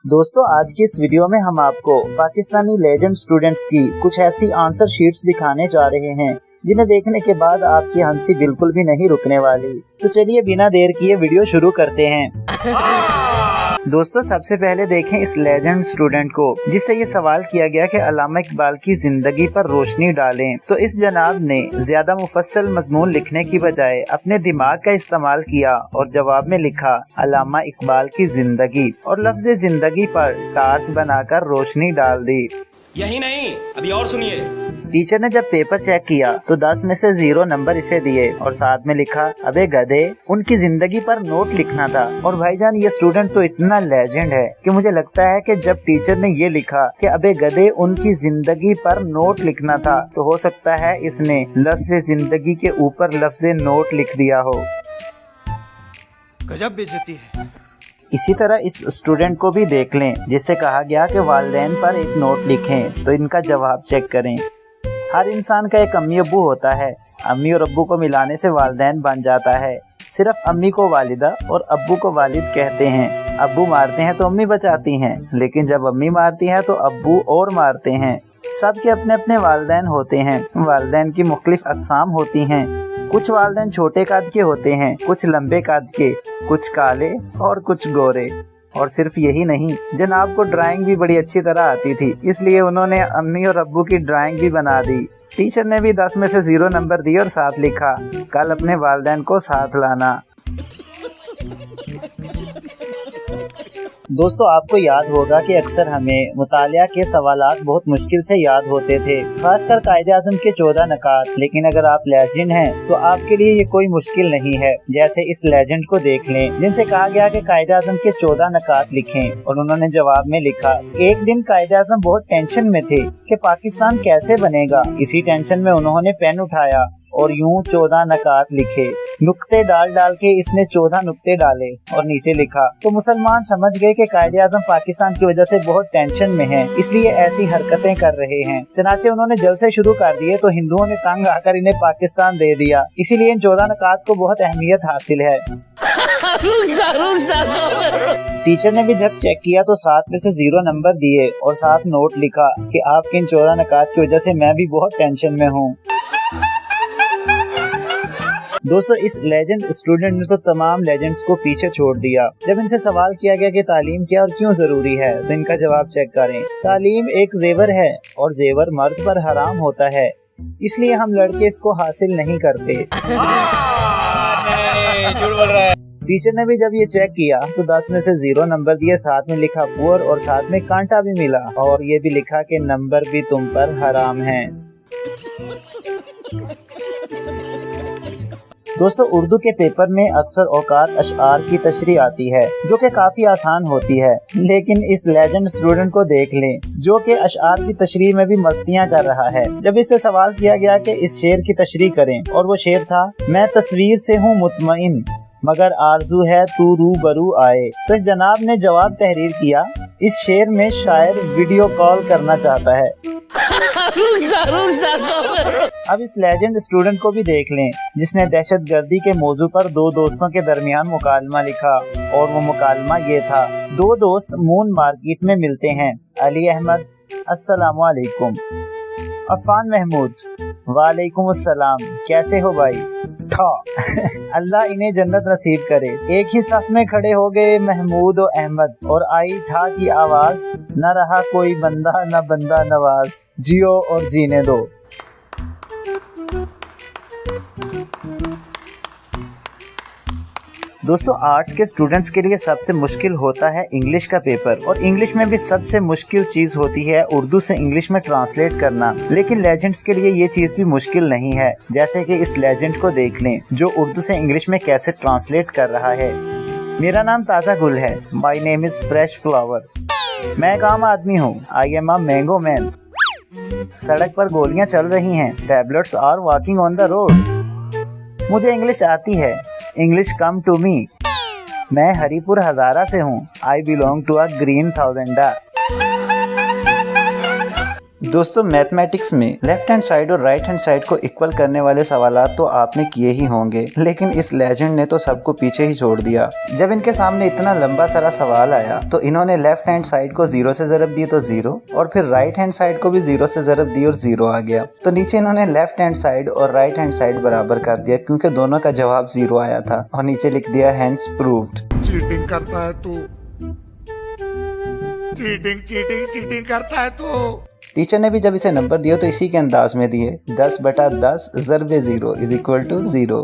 दोस्तों आज की इस वीडियो में हम आपको पाकिस्तानी लेजेंड स्टूडेंट्स की कुछ ऐसी आंसर शीट्स दिखाने जा रहे हैं जिन्हें देखने के बाद आपकी हंसी बिल्कुल भी नहीं रुकने वाली। तो चलिए बिना देर किए वीडियो शुरू करते हैं। दोस्तों सबसे पहले देखें इस लेजेंड स्टूडेंट को जिससे ये सवाल किया गया कि अल्लामा इकबाल की जिंदगी पर रोशनी डालें। तो इस जनाब ने ज्यादा मुफस्सल मजमून लिखने की बजाय अपने दिमाग का इस्तेमाल किया और जवाब में लिखा अल्लामा इकबाल की जिंदगी और लफ्ज जिंदगी पर टार्च बनाकर रोशनी डाल दी। यही नहीं, अभी और सुनिए। टीचर ने जब पेपर चेक किया तो 10 में से 0 नंबर इसे दिए और साथ में लिखा अबे गधे, उनकी जिंदगी पर नोट लिखना था। और भाईजान ये स्टूडेंट तो इतना लेजेंड है कि मुझे लगता है कि जब टीचर ने ये लिखा कि अबे गधे उनकी जिंदगी पर नोट लिखना था तो हो सकता है इसने लफ्ज जिंदगी के ऊपर लफ्ज नोट लिख दिया हो। गजब बेइज्जती है। इसी तरह इस स्टूडेंट को भी देख लें जिससे कहा गया कि वालिदैन पर एक नोट लिखें। तो इनका जवाब चेक करें। हर इंसान का एक अम्मी अब्बू होता है। अम्मी और अब्बू को मिलाने से वालिदैन बन जाता है। सिर्फ अम्मी को वालिदा और अब्बू को वालिद कहते हैं। अब्बू मारते हैं तो अम्मी बचाती हैं, लेकिन जब अम्मी मारती हैं तो अब्बू और मारते हैं। सबके अपने अपने वालिदैन होते हैं। वालिदैन की मुख्तलिफ अक़साम होती हैं। कुछ वालिदैन छोटे कद के होते हैं, कुछ लंबे कद के, कुछ काले और कुछ गोरे। और सिर्फ यही नहीं, जनाब को ड्राइंग भी बड़ी अच्छी तरह आती थी, इसलिए उन्होंने अम्मी और अब्बू की ड्राइंग भी बना दी। टीचर ने भी 10 में से 0 नंबर दिए और साथ लिखा कल अपने वालिदैन को साथ लाना। दोस्तों आपको याद होगा कि अक्सर हमें मुतालिया के सवालात बहुत मुश्किल से याद होते थे, खासकर कायदे-ए-आज़म के 14 नकात। लेकिन अगर आप लेजेंड हैं तो आपके लिए ये कोई मुश्किल नहीं है। जैसे इस लेजेंड को देख लें जिनसे कहा गया कि कायदे-ए-आज़म के 14 नकात लिखें और उन्होंने जवाब में लिखा एक दिन कायदे-ए-आज़म बहुत टेंशन में थे कि पाकिस्तान कैसे बनेगा। इसी टेंशन में उन्होंने पेन उठाया और यूं 14 नकात लिखे। नुक्ते डाल डाल के इसने 14 नुक्ते डाले और नीचे लिखा। तो मुसलमान समझ गए कि कायदे-ए-आज़म पाकिस्तान की वजह से बहुत टेंशन में हैं, इसलिए ऐसी हरकतें कर रहे हैं। चनाचे उन्होंने जलसे शुरू कर दिए तो हिंदुओं ने तंग आकर इन्हें पाकिस्तान दे दिया। इसीलिए इन 14 नकात को बहुत अहमियत हासिल है। टीचर ने भी जब चेक किया तो 7 में से 0 नंबर दिए और साथ नोट लिखा कि आपके इन 14 नकात की वजह से मैं भी बहुत टेंशन में हूँ। दोस्तों इस लेजेंड स्टूडेंट ने तो तमाम लेजेंड्स को पीछे छोड़ दिया। जब इनसे सवाल किया गया कि तालीम क्या और क्यों जरूरी है तो इनका जवाब चेक करें। तालीम एक जेवर है और जेवर मर्द पर हराम होता है, इसलिए हम लड़के इसको हासिल नहीं करते। झूठ बोल रहा है। टीचर ने भी जब ये चेक किया तो 10 में से 0 नंबर दिए, साथ में लिखा पुअर और साथ में कांटा भी मिला और ये भी लिखा कि नंबर भी तुम पर हराम है। दोस्तों उर्दू के पेपर में अक्सर औकात अशआर की तशरीह आती है जो कि काफी आसान होती है, लेकिन इस लेजेंड स्टूडेंट को देख लें जो कि अशआर की तशरीह में भी मस्तियां कर रहा है। जब इससे सवाल किया गया कि इस शेर की तशरीह करें और वो शेर था मैं तस्वीर से हूँ मुतमईन मगर आरजू है तू रूबरू आए। तो इस जनाब ने जवाब तहरीर किया इस शेर में शायर वीडियो कॉल करना चाहता है। अब इस लेजेंड स्टूडेंट को भी देख लें जिसने दहशतगर्दी के मौजू पर 2 दोस्तों के दरमियान मुकालमा लिखा और वो मुकालमा ये था। 2 दोस्त मून मार्केट में मिलते हैं। अली अहमद अस्सलामु अलैकुम। अफान महमूद वालेकुम अस्सलाम, कैसे हो भाई? अल्लाह इन्हें जन्नत नसीब करे। एक ही सफ में खड़े हो गए महमूद और अहमद और आई ठा की आवाज न रहा कोई बंदा न बंदा नवाज, जियो और जीने दो। दोस्तों आर्ट्स के स्टूडेंट्स के लिए सबसे मुश्किल होता है इंग्लिश का पेपर और इंग्लिश में भी सबसे मुश्किल चीज होती है उर्दू से इंग्लिश में ट्रांसलेट करना। लेकिन लेजेंड्स के लिए ये चीज भी मुश्किल नहीं है। जैसे कि इस लेजेंड को देख लें जो उर्दू से इंग्लिश में कैसे ट्रांसलेट कर रहा है। मेरा नाम ताज़ा गुल है। My name is fresh flower. मैं एक आम आदमी हूँ। I am a mango man. सड़क पर गोलियाँ चल रही हैं। Tablets are walking on the road. मुझे इंग्लिश आती है। English come to me. मैं हरीपुर हजारा से हूँ। I belong to a green थाउजेंडा। दोस्तों मैथमेटिक्स में लेफ्ट हैंड साइड और राइट हैंड साइड को इक्वल करने वाले सवालात तो आपने किए ही होंगे, लेकिन इस लेजेंड ने तो सबको पीछे ही छोड़ दिया। जब इनके सामने इतना लंबा सारा सवाल आया तो इन्होंने लेफ्ट हैंड साइड को 0 से ज़रब दी तो 0, और फिर राइट हैंड साइड को भी 0 से ज़रब दी और 0 आ गया। तो नीचे इन्होंने लेफ्ट हैंड साइड और राइट हैंड साइड बराबर कर दिया क्योंकि दोनों का जवाब 0 आया था, और नीचे लिख दिया हेंस प्रूव्ड। चीटिंग करता है तू, चीटिंग करता है तू। टीचर ने भी जब इसे नंबर दिए तो इसी के अंदाज में दिए, 10/10 ज़रबे 0 = 0।